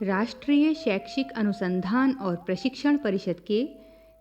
राष्ट्रीय शैक्षिक अनुसंधान और प्रशिक्षण परिषद के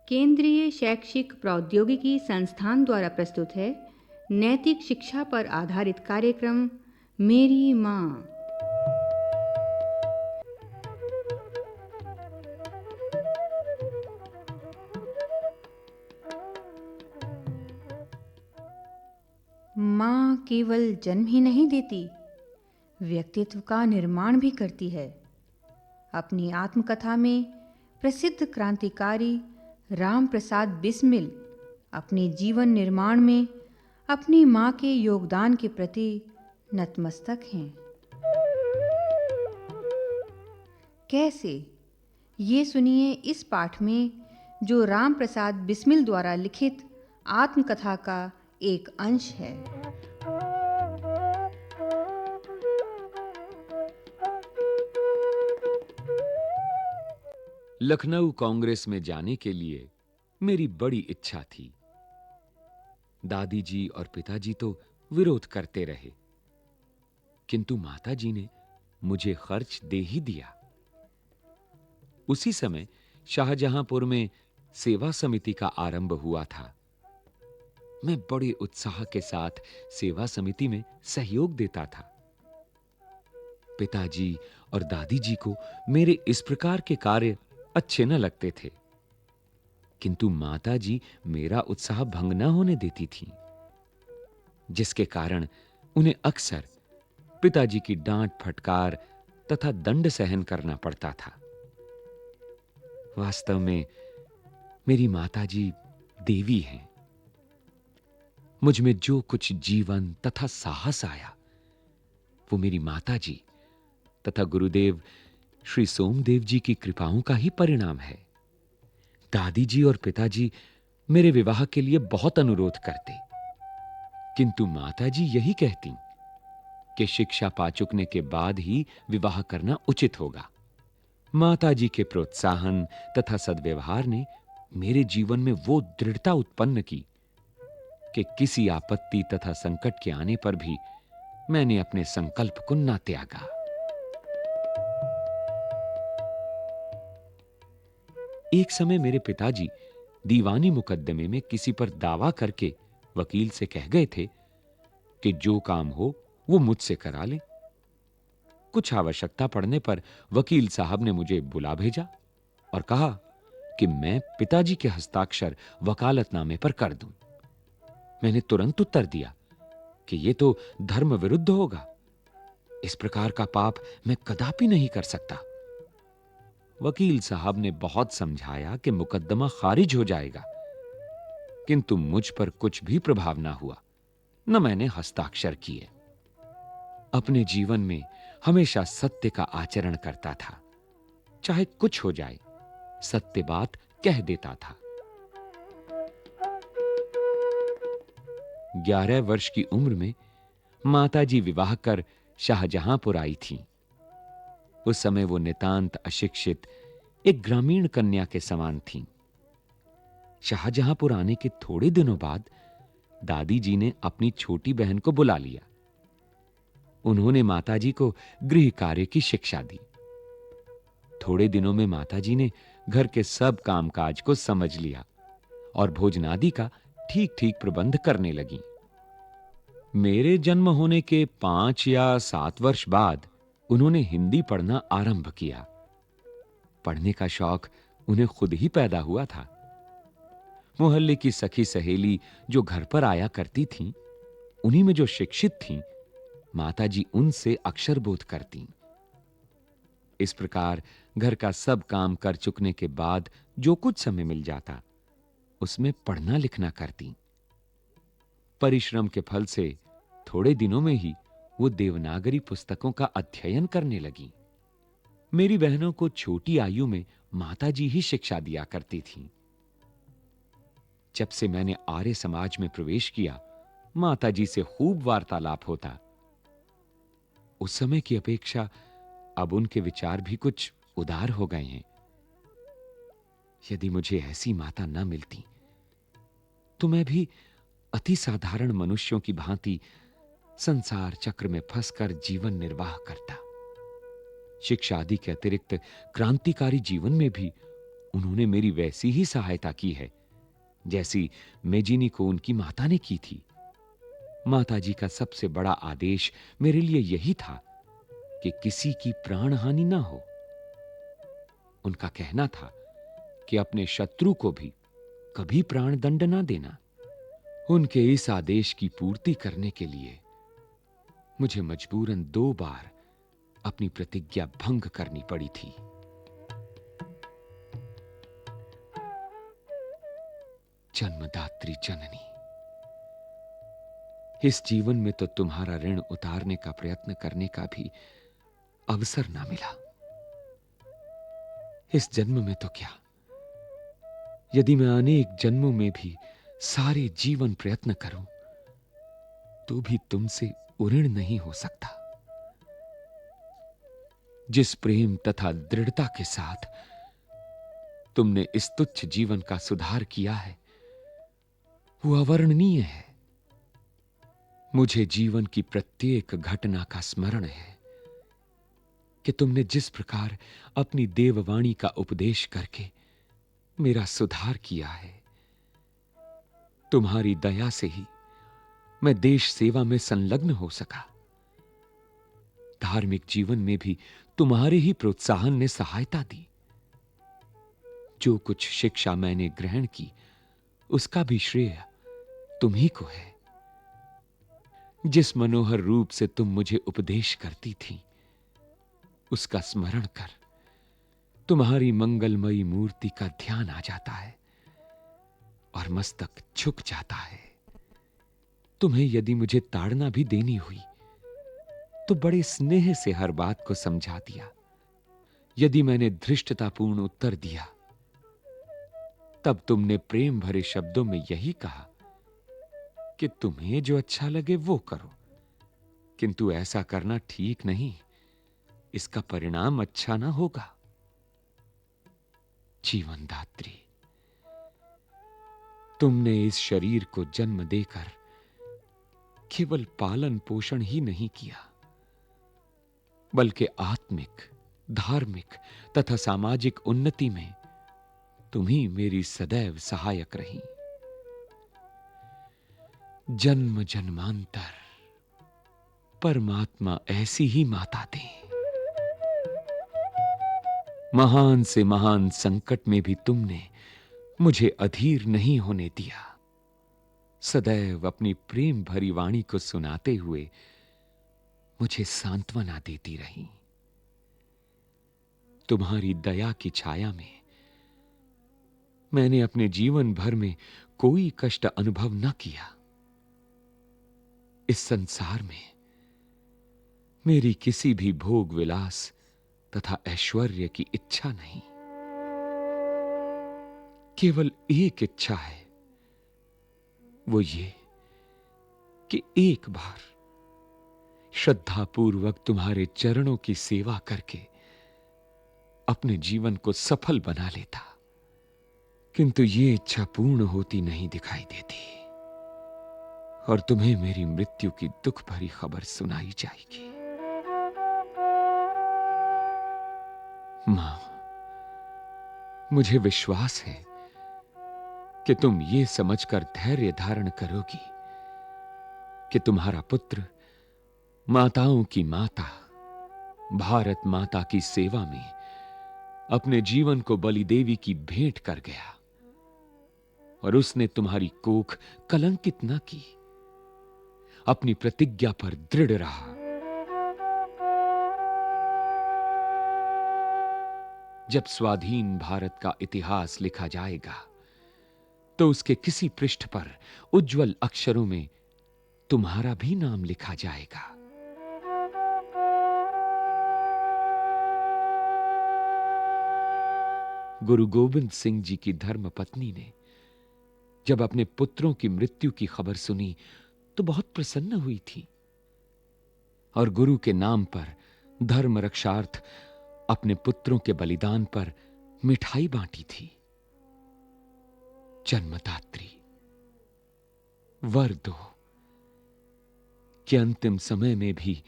केंद्रीय शैक्षिक प्रौद्योगिकी संस्थान द्वारा प्रस्तुत है नैतिक शिक्षा पर आधारित कार्यक्रम मेरी माँ। माँ केवल जन्म ही नहीं देती, व्यक्तित्व का निर्माण भी करती है। अपनी आत्मकथा में प्रसिद्ध क्रांतिकारी राम प्रसाद बिस्मिल अपने जीवन निर्माण में अपनी माँ के योगदान के प्रति नतमस्तक हैं। कैसे, ये सुनिए इस पाठ में, जो राम प्रसाद बिस्मिल द्वारा लिखित आत्मकथा का एक अंश है। लखनऊ कांग्रेस में जाने के लिए मेरी बड़ी इच्छा थी। दादी जी और पिताजी तो विरोध करते रहे, किंतु माताजी ने मुझे खर्च दे ही दिया। उसी समय शाहजहांपुर में सेवा समिति का आरंभ हुआ था। मैं बड़े उत्साह के साथ सेवा समिति में सहयोग देता था। पिताजी और दादी जी को मेरे इस प्रकार के कार्य अच्छे न लगते थे, किंतु माताजी मेरा उत्साह भंग न होने देती थीं, जिसके कारण उन्हें अक्सर पिताजी की डांट फटकार तथा दंड सहन करना पड़ता था। वास्तव में मेरी माताजी देवी हैं। मुझ में जो कुछ जीवन तथा साहस आया, वो मेरी माताजी तथा गुरुदेव श्री सोमदेव जी की कृपाओं का ही परिणाम है। दादी जी और पिताजी मेरे विवाह के लिए बहुत अनुरोध करते, किंतु माताजी यही कहती कि शिक्षा पा चुकने के बाद ही विवाह करना उचित होगा। माताजी के प्रोत्साहन तथा सद्व्यवहार ने मेरे जीवन में वो दृढ़ता उत्पन्न की कि किसी आपत्ति तथा संकट के आने पर भी मैंने अपने संकल्प को न त्यागा। एक समय मेरे पिताजी दीवानी मुकद्दमे में किसी पर दावा करके वकील से कह गए थे कि जो काम हो वो मुझसे करा ले। कुछ आवश्यकता पड़ने पर वकील साहब ने मुझे बुला भेजा और कहा कि मैं पिताजी के हस्ताक्षर वकालतनामे पर कर दूं। मैंने तुरंत उत्तर दिया कि यह तो धर्म विरुद्ध होगा। इस प्रकार का पाप मैं कदापि नहीं कर सकता। वकील साहब ने बहुत समझाया कि मुकद्दमा खारिज हो जाएगा, किंतु मुझ पर कुछ भी प्रभाव ना हुआ, न मैंने हस्ताक्षर किए। अपने जीवन में हमेशा सत्य का आचरण करता था। चाहे कुछ हो जाए, सत्य बात कह देता था। 11 वर्ष की उम्र में माताजी विवाह कर शाहजहांपुर आई थीं। उस समय वो नितांत अशिक्षित एक ग्रामीण कन्या के समान थीं। शाहजहांपुर आने के थोड़े दिनों बाद दादी जी ने अपनी छोटी बहन को बुला लिया। उन्होंने माताजी को गृह कार्य की शिक्षा दी। थोड़े दिनों में माताजी ने घर के सब कामकाज को समझ लिया और भोजनादि का ठीक-ठीक प्रबंध करने लगी। मेरे जन्म होने के 5 या 7 वर्ष बाद उन्होंने हिंदी पढ़ना आरंभ किया। पढ़ने का शौक उन्हें खुद ही पैदा हुआ था। मोहल्ले की सखी सहेली जो घर पर आया करती थीं, उन्हीं में जो शिक्षित थीं, माताजी उनसे अक्षर बोध करती। इस प्रकार घर का सब काम कर चुकने के बाद जो कुछ समय मिल जाता, उसमें पढ़ना लिखना करती। परिश्रम के फल से थोड़े दिनों में ही वो देवनागरी पुस्तकों का अध्ययन करने लगी। मेरी बहनों को छोटी आयु में माताजी ही शिक्षा दिया करती थीं। जब से मैंने आर्य समाज में प्रवेश किया, माताजी से खूब वार्तालाप होता। उस समय की अपेक्षा अब उनके विचार भी कुछ उदार हो गए हैं। यदि मुझे ऐसी माता न मिलती, तो मैं भी अति साधारण मनुष्यों की भांति संसार चक्र में फंसकर जीवन निर्वाह करता। शिक्षा आदि के अतिरिक्त क्रांतिकारी जीवन में भी उन्होंने मेरी वैसी ही सहायता की है जैसी मेजिनी को उनकी माता ने की थी। माताजी का सबसे बड़ा आदेश मेरे लिए यही था कि किसी की प्राण हानि ना हो। उनका कहना था कि अपने शत्रु को भी कभी प्राण दंड ना देना। उनके इस आदेश की पूर्ति करने के लिए मुझे मजबूरन 2 बार अपनी प्रतिज्ञा भंग करनी पड़ी थी। जन्मदात्री जननी, इस जीवन में तो तुम्हारा ऋण उतारने का प्रयत्न करने का भी अवसर ना मिला। इस जन्म में तो क्या, यदि मैं अनेक जन्मों में भी सारे जीवन प्रयत्न करूं तो भी तुमसे उऋण नहीं हो सकता। जिस प्रेम तथा दृढ़ता के साथ तुमने इस तुच्छ जीवन का सुधार किया है वो अवर्णनीय है। मुझे जीवन की प्रत्येक घटना का स्मरण है कि तुमने जिस प्रकार अपनी देववाणी का उपदेश करके मेरा सुधार किया है। तुम्हारी दया से ही मैं देश सेवा में संलग्न हो सका। धार्मिक जीवन में भी तुम्हारे ही प्रोत्साहन ने सहायता दी। जो कुछ शिक्षा मैंने ग्रहण की उसका भी श्रेय तुम्ही को है। जिस मनोहर रूप से तुम मुझे उपदेश करती थी उसका स्मरण कर तुम्हारी मंगलमयी मूर्ति का ध्यान आ जाता है और मस्तक झुक जाता है। तुम्हें यदि मुझे ताड़ना भी देनी हुई तो बड़े स्नेह से हर बात को समझा दिया। यदि मैंने धृष्टतापूर्ण उत्तर दिया तब तुमने प्रेम भरे शब्दों में यही कहा कि तुम्हें जो अच्छा लगे वो करो, किंतु ऐसा करना ठीक नहीं, इसका परिणाम अच्छा ना होगा। जीवनदात्री, तुमने इस शरीर को जन्म देकर केवल पालन पोषण ही नहीं किया बल्कि आत्मिक, धार्मिक तथा सामाजिक उन्नति में तुम ही मेरी सदैव सहायक रही। जन्म जन्मांतर परमात्मा ऐसी ही माता दे। महान से महान संकट में भी तुमने मुझे अधीर नहीं होने दिया। सदैव अपनी प्रेम भरी वाणी को सुनाते हुए मुझे सांत्वना देती रही। तुम्हारी दया की छाया में मैंने अपने जीवन भर में कोई कष्ट अनुभव न किया। इस संसार में मेरी किसी भी भोग विलास तथा ऐश्वर्य की इच्छा नहीं। केवल एक इच्छा है, वो ये कि एक बार श्रद्धापूर्वक तुम्हारे चरणों की सेवा करके अपने जीवन को सफल बना लेता, किंतु ये इच्छा पूर्ण होती नहीं दिखाई देती और तुम्हें मेरी मृत्यु की दुख भरी खबर सुनाई जाएगी। मां, मुझे विश्वास है कि तुम ये समझकर धैर्य धारण करोगी कि तुम्हारा पुत्र माताओं की माता भारत माता की सेवा में अपने जीवन को बलि देवी की भेंट कर गया और उसने तुम्हारी कोख कलंकित न की, अपनी प्रतिज्ञा पर दृढ़ रहा। जब स्वाधीन भारत का इतिहास लिखा जाएगा तो उसके किसी पृष्ठ पर उज्जवल अक्षरों में तुम्हारा भी नाम लिखा जाएगा। गुरु गोविंद सिंह जी की धर्मपत्नी ने जब अपने पुत्रों की मृत्यु की खबर सुनी तो बहुत प्रसन्न हुई थी और गुरु के नाम पर धर्म रक्षार्थ अपने पुत्रों के बलिदान पर मिठाई बांटी थी। जन्मदात्री, वर दो कि अंतिम समय में भी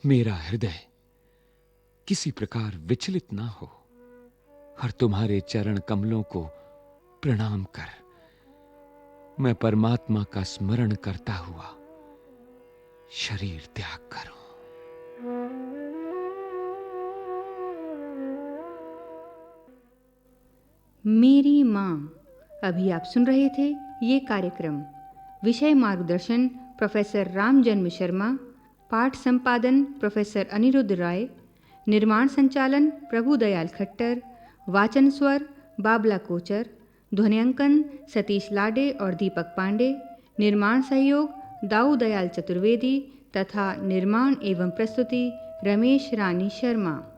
मेरा हृदय किसी प्रकार विचलित ना हो और तुम्हारे चरण कमलों को प्रणाम कर मैं परमात्मा का स्मरण करता हुआ शरीर त्याग करूं। मेरी मां। अभी आप सुन रहे थे ये कार्यक्रम। विषय मार्गदर्शन प्रोफेसर रामजन्म शर्मा, पाठ संपादन प्रोफेसर अनिरुद्ध राय, निर्माण संचालन प्रभुदयाल खट्टर, वाचन स्वर बाबला कोचर, ध्वनियांकन सतीश लाडे और दीपक पांडे, निर्माण सहयोग दाऊ दयाल चतुर्वेदी तथा निर्माण एवं प्रस्तुति रमेश रानी शर्मा।